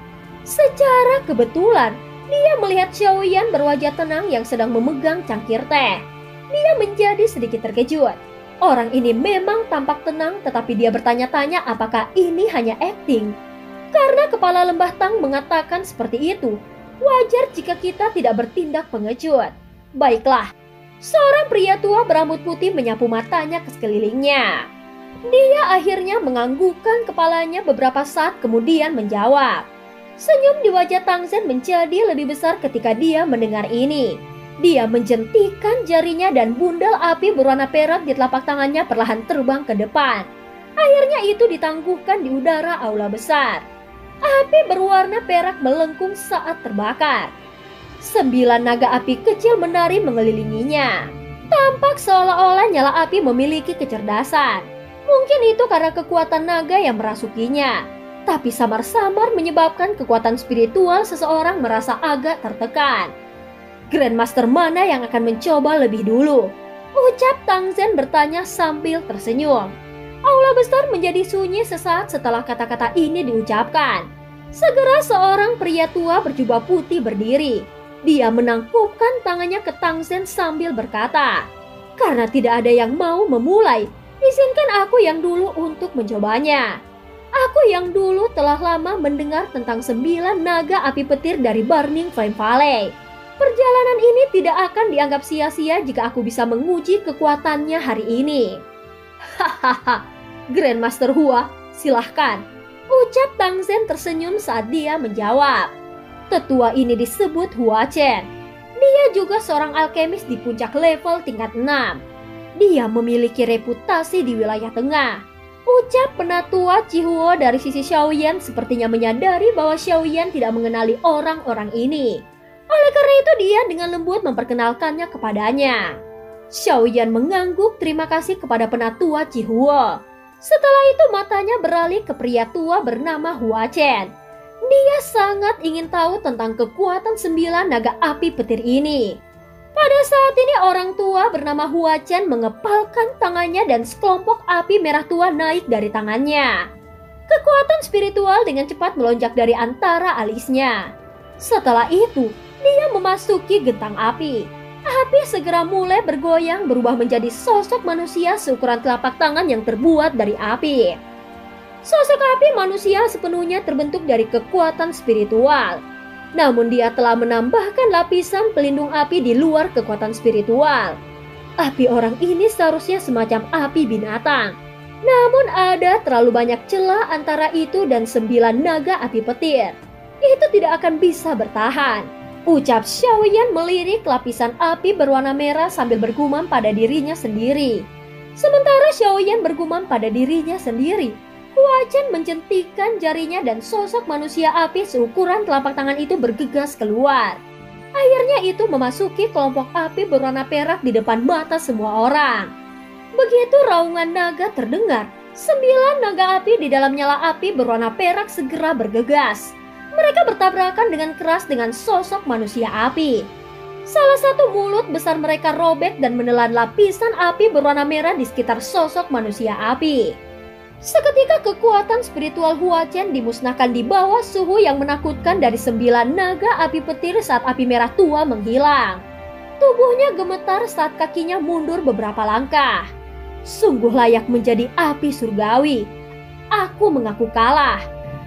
[SPEAKER 1] Secara kebetulan, dia melihat Xiaoyan berwajah tenang yang sedang memegang cangkir teh. Dia menjadi sedikit terkejut. Orang ini memang tampak tenang, tetapi dia bertanya-tanya apakah ini hanya akting. Karena kepala Lembah Tang mengatakan seperti itu, wajar jika kita tidak bertindak pengecut. Baiklah, seorang pria tua berambut putih menyapu matanya ke sekelilingnya. Dia akhirnya menganggukkan kepalanya beberapa saat kemudian menjawab. Senyum di wajah Tang Zhen menjadi lebih besar ketika dia mendengar ini. Dia menjentikan jarinya dan bundel api berwarna perak di telapak tangannya perlahan terbang ke depan. Akhirnya itu ditangguhkan di udara aula besar. Api berwarna perak melengkung saat terbakar. 9 naga api kecil menari mengelilinginya. Tampak seolah-olah nyala api memiliki kecerdasan. Mungkin itu karena kekuatan naga yang merasukinya. Tapi samar-samar menyebabkan kekuatan spiritual seseorang merasa agak tertekan. Grandmaster mana yang akan mencoba lebih dulu? Ucap Tang Zhen bertanya sambil tersenyum. Aula besar menjadi sunyi sesaat setelah kata-kata ini diucapkan. Segera seorang pria tua berjubah putih berdiri. Dia menangkupkan tangannya ke Tang Zhen sambil berkata, "Karena tidak ada yang mau memulai, izinkan aku yang dulu untuk mencobanya. Aku yang dulu telah lama mendengar tentang 9 naga api petir dari Burning Flame Valley. Perjalanan ini tidak akan dianggap sia-sia jika aku bisa menguji kekuatannya hari ini." Hahaha, Grandmaster Hua, silahkan. Ucap Tang Zhen tersenyum saat dia menjawab. Tetua ini disebut Hua Chen. Dia juga seorang alkemis di puncak level tingkat 6. Dia memiliki reputasi di wilayah tengah. Ucap penatua Chihuo dari sisi Xiaoyan sepertinya menyadari bahwa Xiaoyan tidak mengenali orang-orang ini. Oleh karena itu dia dengan lembut memperkenalkannya kepadanya. Xiaoyan mengangguk terima kasih kepada penatua Chihuo. Setelah itu matanya beralih ke pria tua bernama Hua Chen. Dia sangat ingin tahu tentang kekuatan 9 naga api petir ini. Pada saat ini orang tua bernama Hua Chen mengepalkan tangannya dan sekelompok api merah tua naik dari tangannya. Kekuatan spiritual dengan cepat melonjak dari antara alisnya. Setelah itu, dia memasuki gentang api. Api segera mulai bergoyang berubah menjadi sosok manusia seukuran telapak tangan yang terbuat dari api. Sosok api manusia sepenuhnya terbentuk dari kekuatan spiritual. Namun dia telah menambahkan lapisan pelindung api di luar kekuatan spiritual. Api orang ini seharusnya semacam api binatang. Namun ada terlalu banyak celah antara itu dan 9 naga api petir. Itu tidak akan bisa bertahan. Ucap Xiaoyan melirik lapisan api berwarna merah sambil bergumam pada dirinya sendiri. Sementara Xiaoyan bergumam pada dirinya sendiri, Hua Chen menjentikan jarinya dan sosok manusia api seukuran telapak tangan itu bergegas keluar. Akhirnya itu memasuki kelompok api berwarna perak di depan mata semua orang. Begitu raungan naga terdengar, 9 naga api di dalam nyala api berwarna perak segera bergegas. Mereka bertabrakan dengan keras dengan sosok manusia api. Salah satu mulut besar mereka robek dan menelan lapisan api berwarna merah di sekitar sosok manusia api. Seketika kekuatan spiritual Hua Chen dimusnahkan di bawah suhu yang menakutkan dari 9 naga api petir saat api merah tua menghilang. Tubuhnya gemetar saat kakinya mundur beberapa langkah. Sungguh layak menjadi api surgawi. Aku mengaku kalah.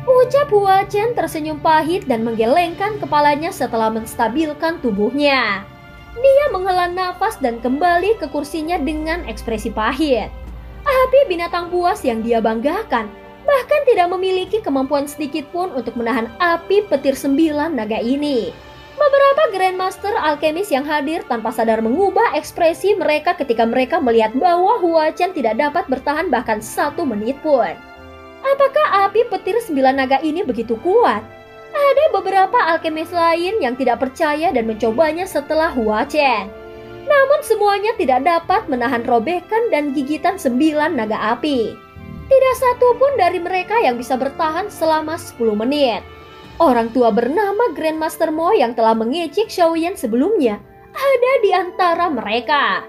[SPEAKER 1] Ucap Hua Chen tersenyum pahit dan menggelengkan kepalanya setelah menstabilkan tubuhnya. Dia menghela nafas dan kembali ke kursinya dengan ekspresi pahit. Api binatang buas yang dia banggakan bahkan tidak memiliki kemampuan sedikit pun untuk menahan api petir 9 naga ini. Beberapa Grandmaster alkemis yang hadir tanpa sadar mengubah ekspresi mereka ketika mereka melihat bahwa Hua Chen tidak dapat bertahan bahkan 1 menit pun. Apakah api petir 9 naga ini begitu kuat? Ada beberapa alkemis lain yang tidak percaya dan mencobanya setelah Hua Chen. Namun semuanya tidak dapat menahan robekan dan gigitan 9 naga api. Tidak satu pun dari mereka yang bisa bertahan selama 10 menit. Orang tua bernama Grandmaster Mo yang telah mengecek Xiaoyan sebelumnya ada di antara mereka.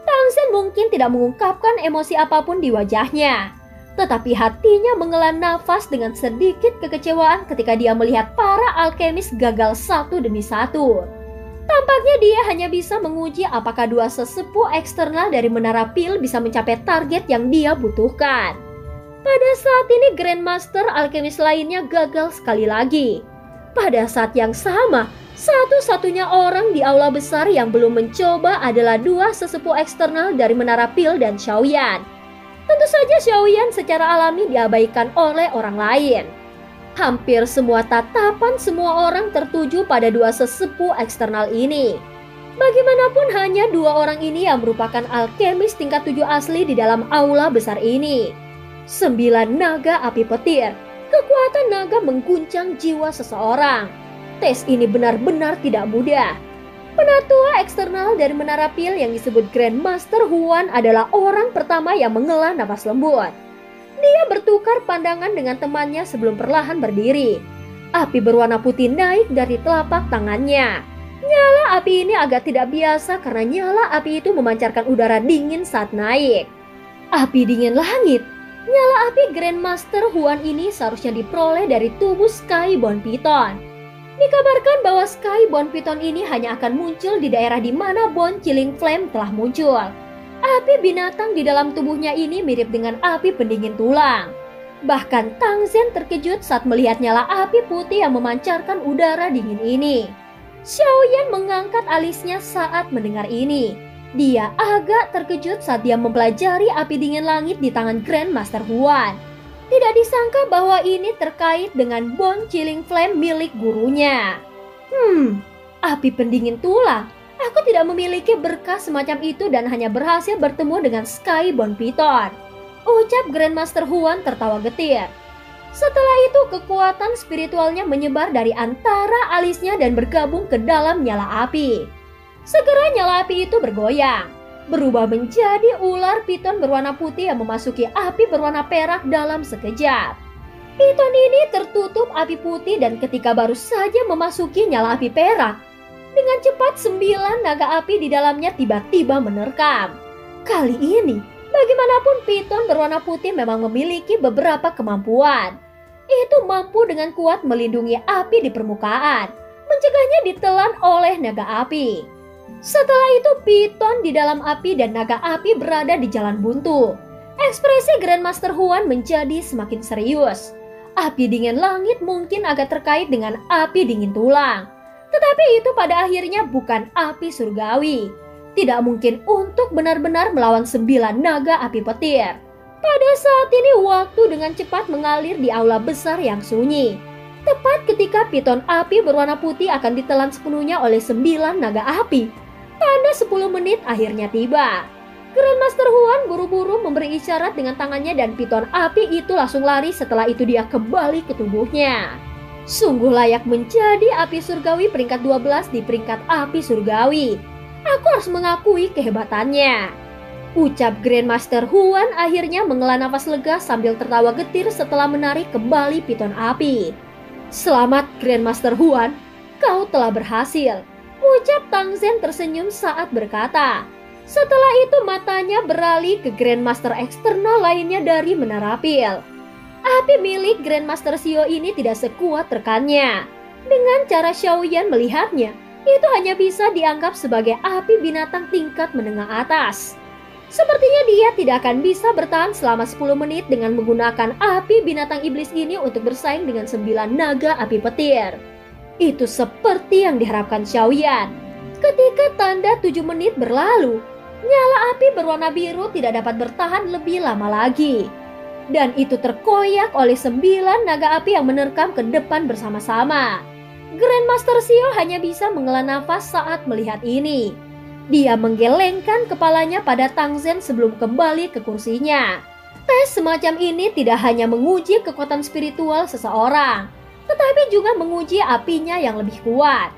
[SPEAKER 1] Tangsen mungkin tidak mengungkapkan emosi apapun di wajahnya, tetapi hatinya menghela nafas dengan sedikit kekecewaan ketika dia melihat para alkemis gagal satu demi satu. Tampaknya dia hanya bisa menguji apakah 2 sesepuh eksternal dari Menara Pil bisa mencapai target yang dia butuhkan. Pada saat ini Grandmaster alkemis lainnya gagal sekali lagi. Pada saat yang sama, satu-satunya orang di aula besar yang belum mencoba adalah 2 sesepuh eksternal dari Menara Pil dan Xiaoyan. Tentu saja Xiaoyan secara alami diabaikan oleh orang lain. Hampir semua tatapan semua orang tertuju pada 2 sesepuh eksternal ini. Bagaimanapun hanya 2 orang ini yang merupakan alkemis tingkat 7 asli di dalam aula besar ini. 9 naga api petir. Kekuatan naga mengguncang jiwa seseorang. Tes ini benar-benar tidak mudah. Penatua eksternal dari Menara Pil yang disebut Grandmaster Huan adalah orang pertama yang menghela napas lembut. Dia bertukar pandangan dengan temannya sebelum perlahan berdiri. Api berwarna putih naik dari telapak tangannya. Nyala api ini agak tidak biasa karena nyala api itu memancarkan udara dingin saat naik. Api dingin langit. Nyala api Grandmaster Huan ini seharusnya diperoleh dari tubuh Skyborn Python. Dikabarkan bahwa Skyborn Python ini hanya akan muncul di daerah di mana Bone Chilling Flame telah muncul. Api binatang di dalam tubuhnya ini mirip dengan api pendingin tulang. Bahkan Tang Zhen terkejut saat melihat nyala api putih yang memancarkan udara dingin ini. Xiaoyan mengangkat alisnya saat mendengar ini. Dia agak terkejut saat dia mempelajari api dingin langit di tangan Grandmaster Huan. Tidak disangka bahwa ini terkait dengan Bone Chilling Flame milik gurunya. Api pendingin tulang. Aku tidak memiliki berkas semacam itu dan hanya berhasil bertemu dengan Skyborn Python. Ucap Grandmaster Huan tertawa getir. Setelah itu kekuatan spiritualnya menyebar dari antara alisnya dan bergabung ke dalam nyala api. Segera nyala api itu bergoyang, berubah menjadi ular piton berwarna putih yang memasuki api berwarna perak dalam sekejap. Piton ini tertutup api putih dan ketika baru saja memasuki nyala api perak, dengan cepat 9 naga api di dalamnya tiba-tiba menerkam. Kali ini, bagaimanapun piton berwarna putih memang memiliki beberapa kemampuan. Itu mampu dengan kuat melindungi api di permukaan, mencegahnya ditelan oleh naga api. Setelah itu piton di dalam api dan naga api berada di jalan buntu. Ekspresi Grandmaster Huan menjadi semakin serius. Api dingin langit mungkin agak terkait dengan api dingin tulang. Tetapi itu pada akhirnya bukan api surgawi. Tidak mungkin untuk benar-benar melawan 9 naga api petir. Pada saat ini waktu dengan cepat mengalir di aula besar yang sunyi. Tepat ketika piton api berwarna putih akan ditelan sepenuhnya oleh 9 naga api. Tanda 10 menit akhirnya tiba. Grandmaster Huan buru-buru memberi isyarat dengan tangannya dan piton api itu langsung lari setelah itu dia kembali ke tubuhnya. Sungguh layak menjadi api surgawi peringkat 12 di peringkat api surgawi. Aku harus mengakui kehebatannya. Ucap Grandmaster Huan akhirnya menghela nafas lega sambil tertawa getir setelah menarik kembali piton api. Selamat Grandmaster Huan, kau telah berhasil. Ucap Tang Zhen tersenyum saat berkata. Setelah itu matanya beralih ke Grandmaster eksternal lainnya dari Menara Pil. Api milik Grandmaster Xiao ini tidak sekuat rekannya. Dengan cara Xiaoyan melihatnya, itu hanya bisa dianggap sebagai api binatang tingkat menengah atas. Sepertinya dia tidak akan bisa bertahan selama 10 menit dengan menggunakan api binatang iblis ini untuk bersaing dengan 9 naga api petir. Itu seperti yang diharapkan Xiaoyan. Ketika tanda 7 menit berlalu, nyala api berwarna biru tidak dapat bertahan lebih lama lagi. Dan itu terkoyak oleh 9 naga api yang menerkam ke depan bersama-sama. Grandmaster Xio hanya bisa menghela nafas saat melihat ini. Dia menggelengkan kepalanya pada Tang Zhen sebelum kembali ke kursinya. Tes semacam ini tidak hanya menguji kekuatan spiritual seseorang, tetapi juga menguji apinya yang lebih kuat.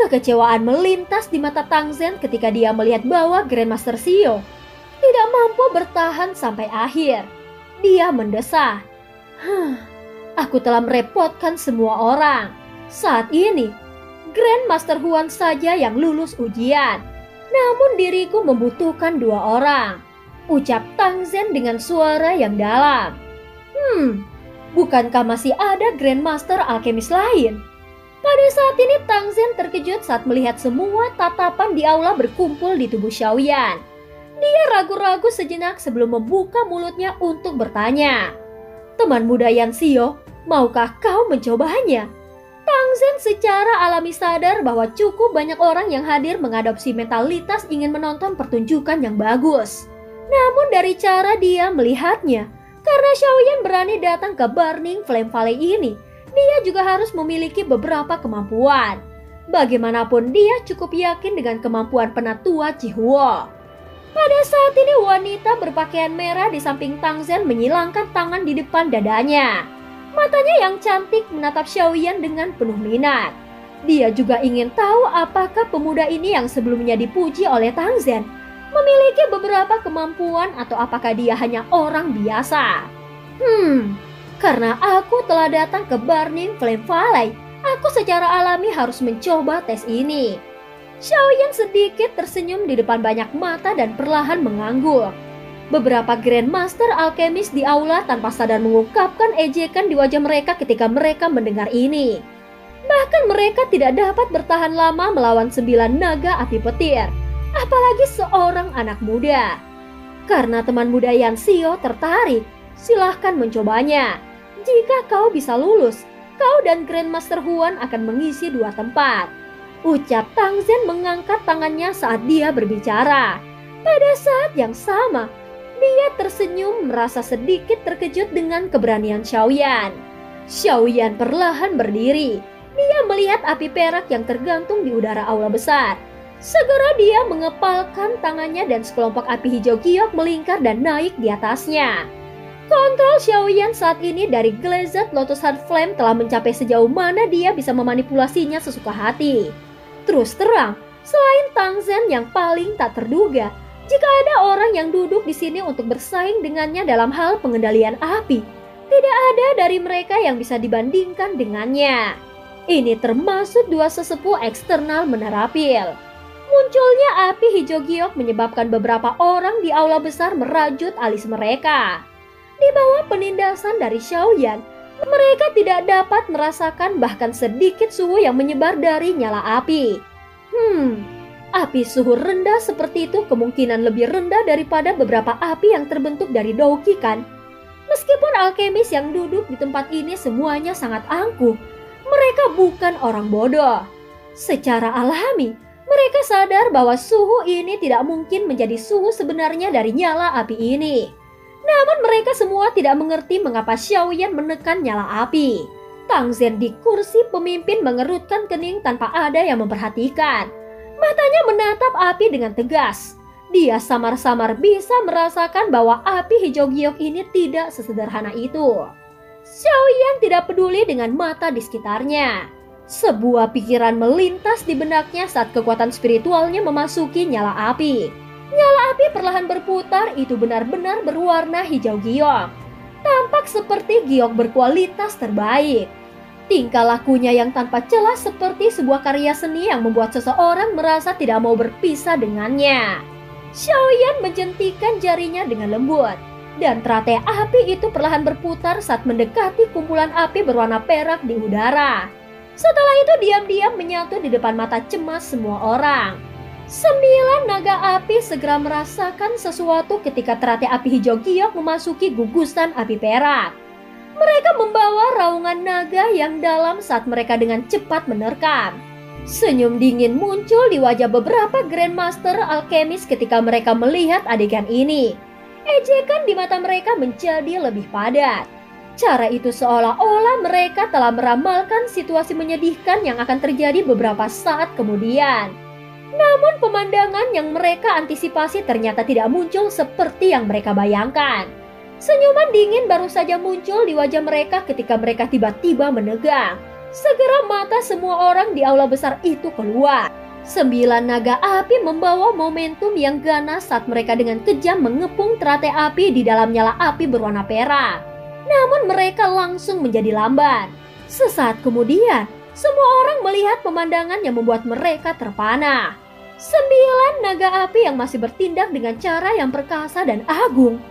[SPEAKER 1] Kekecewaan melintas di mata Tang Zhen ketika dia melihat bahwa Grandmaster Xio tidak mampu bertahan sampai akhir. Dia mendesah. Aku telah merepotkan semua orang. Saat ini, Grandmaster Huan saja yang lulus ujian. Namun diriku membutuhkan 2 orang, ucap Tang Zhen dengan suara yang dalam. Bukankah masih ada Grandmaster alkemis lain? Pada saat ini Tang Zhen terkejut saat melihat semua tatapan di aula berkumpul di tubuh Xiaoyan. Dia ragu-ragu sejenak sebelum membuka mulutnya untuk bertanya. Teman muda Yan Xio, maukah kau mencobanya? Tang Zhen secara alami sadar bahwa cukup banyak orang yang hadir mengadopsi mentalitas ingin menonton pertunjukan yang bagus. Namun dari cara dia melihatnya, karena Xiaoyan berani datang ke Burning Flame Valley ini, dia juga harus memiliki beberapa kemampuan. Bagaimanapun dia cukup yakin dengan kemampuan penatua Cihuo. Pada saat ini wanita berpakaian merah di samping Tang Zhen menyilangkan tangan di depan dadanya. Matanya yang cantik menatap Xiaoyan dengan penuh minat. Dia juga ingin tahu apakah pemuda ini yang sebelumnya dipuji oleh Tang Zhen memiliki beberapa kemampuan atau apakah dia hanya orang biasa. Karena aku telah datang ke Burning Flame Valley, aku secara alami harus mencoba tes ini. Xiaoyan sedikit tersenyum di depan banyak mata dan perlahan mengangguk. Beberapa Grandmaster alkemis di aula tanpa sadar mengungkapkan ejekan di wajah mereka ketika mereka mendengar ini. Bahkan mereka tidak dapat bertahan lama melawan 9 naga api petir, apalagi seorang anak muda. Karena teman muda Yan Xio tertarik, silahkan mencobanya. Jika kau bisa lulus, kau dan Grandmaster Huan akan mengisi 2 tempat, ucap Tang Zhen mengangkat tangannya saat dia berbicara. Pada saat yang sama, dia tersenyum merasa sedikit terkejut dengan keberanian Xiaoyan. Xiaoyan perlahan berdiri. Dia melihat api perak yang tergantung di udara aula besar. Segera dia mengepalkan tangannya dan sekelompok api hijau giok melingkar dan naik di atasnya. Kontrol Xiaoyan saat ini dari Glazed Lotus Heart Flame telah mencapai sejauh mana dia bisa memanipulasinya sesuka hati. Terus terang, selain Tang Zhen yang paling tak terduga, jika ada orang yang duduk di sini untuk bersaing dengannya dalam hal pengendalian api, tidak ada dari mereka yang bisa dibandingkan dengannya. Ini termasuk 2 sesepuh eksternal menerapil. Munculnya api hijau giok menyebabkan beberapa orang di aula besar merajut alis mereka. Di bawah penindasan dari Xiaoyan, mereka tidak dapat merasakan bahkan sedikit suhu yang menyebar dari nyala api. Api suhu rendah seperti itu kemungkinan lebih rendah daripada beberapa api yang terbentuk dari Douki kan? Meskipun alkemis yang duduk di tempat ini semuanya sangat angkuh, mereka bukan orang bodoh. Secara alami, mereka sadar bahwa suhu ini tidak mungkin menjadi suhu sebenarnya dari nyala api ini. Namun mereka semua tidak mengerti mengapa Xiaoyan menekan nyala api. Tang Zhen di kursi pemimpin mengerutkan kening tanpa ada yang memperhatikan. Matanya menatap api dengan tegas. Dia samar-samar bisa merasakan bahwa api hijau giok ini tidak sesederhana itu. Xiaoyan tidak peduli dengan mata di sekitarnya. Sebuah pikiran melintas di benaknya saat kekuatan spiritualnya memasuki nyala api. Nyala api perlahan berputar, itu benar-benar berwarna hijau giok. Tampak seperti giok berkualitas terbaik. Tingkah lakunya yang tanpa celah seperti sebuah karya seni yang membuat seseorang merasa tidak mau berpisah dengannya. Xiaoyan menjentikan jarinya dengan lembut, dan teratai api itu perlahan berputar saat mendekati kumpulan api berwarna perak di udara. Setelah itu diam-diam menyatu di depan mata cemas semua orang. 9 naga api segera merasakan sesuatu ketika teratai api hijau giok memasuki gugusan api perak. Mereka membawa raungan naga yang dalam saat mereka dengan cepat menerkam. Senyum dingin muncul di wajah beberapa Grandmaster alkemis ketika mereka melihat adegan ini. Ejekan di mata mereka menjadi lebih padat. Cara itu seolah-olah mereka telah meramalkan situasi menyedihkan yang akan terjadi beberapa saat kemudian. Namun pemandangan yang mereka antisipasi ternyata tidak muncul seperti yang mereka bayangkan. Senyuman dingin baru saja muncul di wajah mereka ketika mereka tiba-tiba menegang. Segera mata semua orang di aula besar itu keluar. 9 naga api membawa momentum yang ganas saat mereka dengan kejam mengepung teratai api di dalam nyala api berwarna perak. Namun mereka langsung menjadi lamban. Sesaat kemudian, semua orang melihat pemandangan yang membuat mereka terpana. 9 naga api yang masih bertindak dengan cara yang perkasa dan agung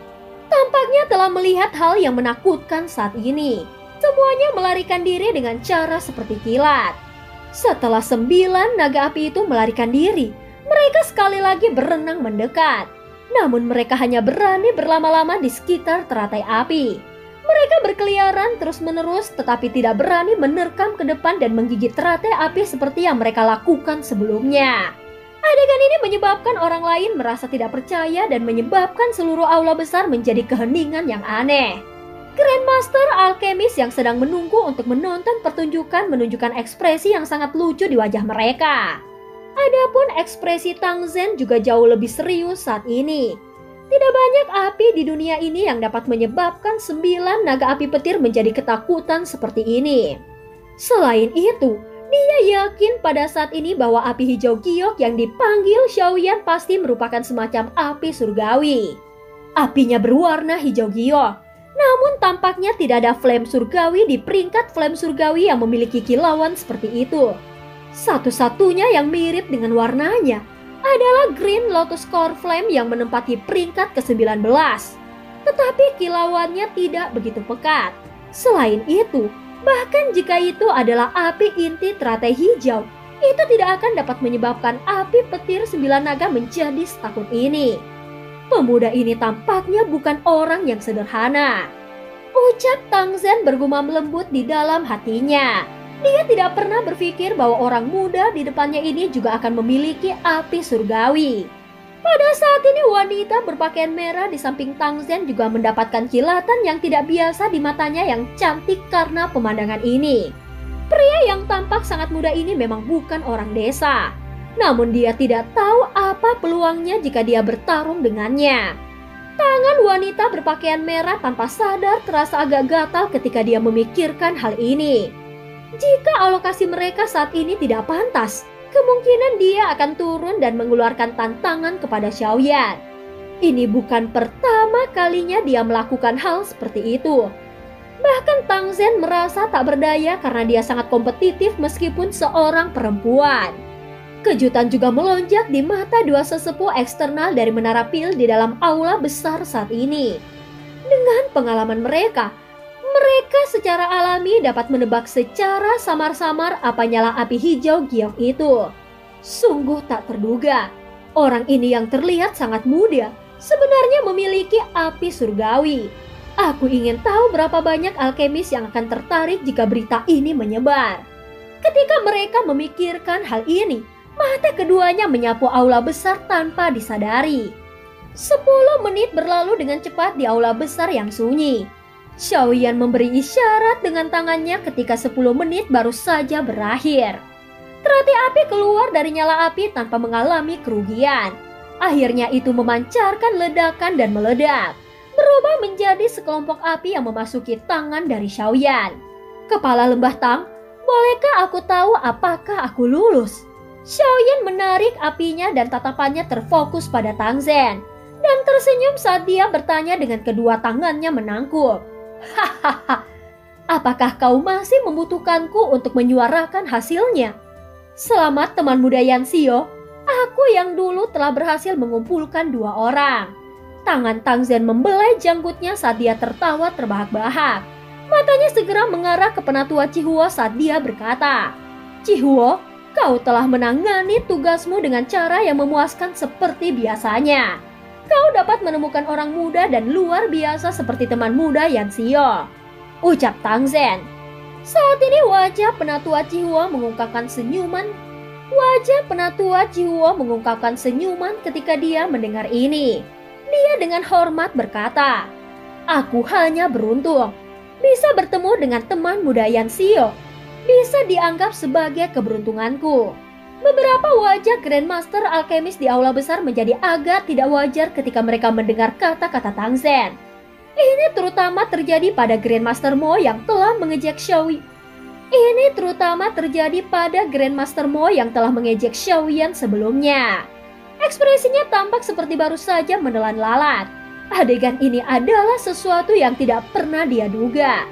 [SPEAKER 1] tampaknya telah melihat hal yang menakutkan saat ini. Semuanya melarikan diri dengan cara seperti kilat. Setelah 9 naga api itu melarikan diri, mereka sekali lagi berenang mendekat. Namun mereka hanya berani berlama-lama di sekitar teratai api. Mereka berkeliaran terus-menerus tetapi tidak berani menerkam ke depan dan menggigit teratai api seperti yang mereka lakukan sebelumnya. Adegan ini menyebabkan orang lain merasa tidak percaya dan menyebabkan seluruh aula besar menjadi keheningan yang aneh. Grandmaster Alkemis yang sedang menunggu untuk menonton pertunjukan menunjukkan ekspresi yang sangat lucu di wajah mereka. Adapun ekspresi Tang Zen juga jauh lebih serius saat ini. Tidak banyak api di dunia ini yang dapat menyebabkan 9 naga api petir menjadi ketakutan seperti ini. Selain itu, dia yakin pada saat ini bahwa api hijau giok yang dipanggil Xiaoyan pasti merupakan semacam api surgawi. Apinya berwarna hijau giok, namun tampaknya tidak ada flame surgawi di peringkat flame surgawi yang memiliki kilauan seperti itu. Satu-satunya yang mirip dengan warnanya adalah Green Lotus Core Flame yang menempati peringkat ke-19. Tetapi kilauannya tidak begitu pekat. Selain itu, bahkan jika itu adalah api inti teratai hijau, itu tidak akan dapat menyebabkan api petir 9 naga menjadi setakut ini. Pemuda ini tampaknya bukan orang yang sederhana. Ucap Tang Zen bergumam lembut di dalam hatinya. Dia tidak pernah berpikir bahwa orang muda di depannya ini juga akan memiliki api surgawi. Pada saat ini wanita berpakaian merah di samping Tang Zen juga mendapatkan kilatan yang tidak biasa di matanya yang cantik karena pemandangan ini. Pria yang tampak sangat muda ini memang bukan orang desa. Namun dia tidak tahu apa peluangnya jika dia bertarung dengannya. Tangan wanita berpakaian merah tanpa sadar terasa agak gatal ketika dia memikirkan hal ini. Jika alokasi mereka saat ini tidak pantas, kemungkinan dia akan turun dan mengeluarkan tantangan kepada Xiaoyan. Ini bukan pertama kalinya dia melakukan hal seperti itu. Bahkan Tang Zen merasa tak berdaya karena dia sangat kompetitif meskipun seorang perempuan. Kejutan juga melonjak di mata dua sesepuh eksternal dari Menara Pil di dalam aula besar saat ini. Dengan pengalaman mereka secara alami dapat menebak secara samar-samar apa nyala api hijau giok itu. Sungguh tak terduga, orang ini yang terlihat sangat muda sebenarnya memiliki api surgawi. Aku ingin tahu berapa banyak alkemis yang akan tertarik jika berita ini menyebar. Ketika mereka memikirkan hal ini, mata keduanya menyapu aula besar tanpa disadari. 10 menit berlalu dengan cepat di aula besar yang sunyi. Xiaoyan memberi isyarat dengan tangannya ketika 10 menit baru saja berakhir. Teratai api keluar dari nyala api tanpa mengalami kerugian. Akhirnya itu memancarkan ledakan dan meledak, berubah menjadi sekelompok api yang memasuki tangan dari Xiaoyan. Kepala Lembah Tang, bolehkah aku tahu apakah aku lulus? Xiaoyan menarik apinya dan tatapannya terfokus pada Tang Zen, dan tersenyum saat dia bertanya dengan kedua tangannya menangkuk. Hahaha, apakah kau masih membutuhkanku untuk menyuarakan hasilnya? Selamat teman muda Yanxio, aku yang dulu telah berhasil mengumpulkan 2 orang. Tangan Tang Zen membelai janggutnya saat dia tertawa terbahak-bahak. Matanya segera mengarah ke penatua Cihuo saat dia berkata, Cihuo, kau telah menangani tugasmu dengan cara yang memuaskan seperti biasanya. Kau dapat menemukan orang muda dan luar biasa seperti teman muda Yanxio, ucap Tang Zen. Saat ini wajah penatua Cihuo mengungkapkan senyuman. Ketika dia mendengar ini. Dia dengan hormat berkata, aku hanya beruntung. Bisa bertemu dengan teman muda Yan Xio bisa dianggap sebagai keberuntunganku. Beberapa wajah Grandmaster Alkemis di aula besar menjadi agak tidak wajar ketika mereka mendengar kata-kata Tang Zhen. Ini terutama terjadi pada Grandmaster Mo yang telah mengejek Xiaoyan sebelumnya. Ekspresinya tampak seperti baru saja menelan lalat. Adegan ini adalah sesuatu yang tidak pernah dia duga.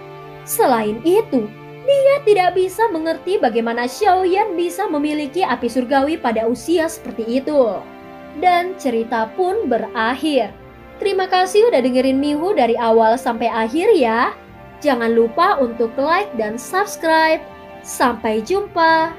[SPEAKER 1] Selain itu, dia tidak bisa mengerti bagaimana Xiaoyan bisa memiliki api surgawi pada usia seperti itu. Dan cerita pun berakhir. Terima kasih udah dengerin Mihu dari awal sampai akhir ya. Jangan lupa untuk like dan subscribe. Sampai jumpa.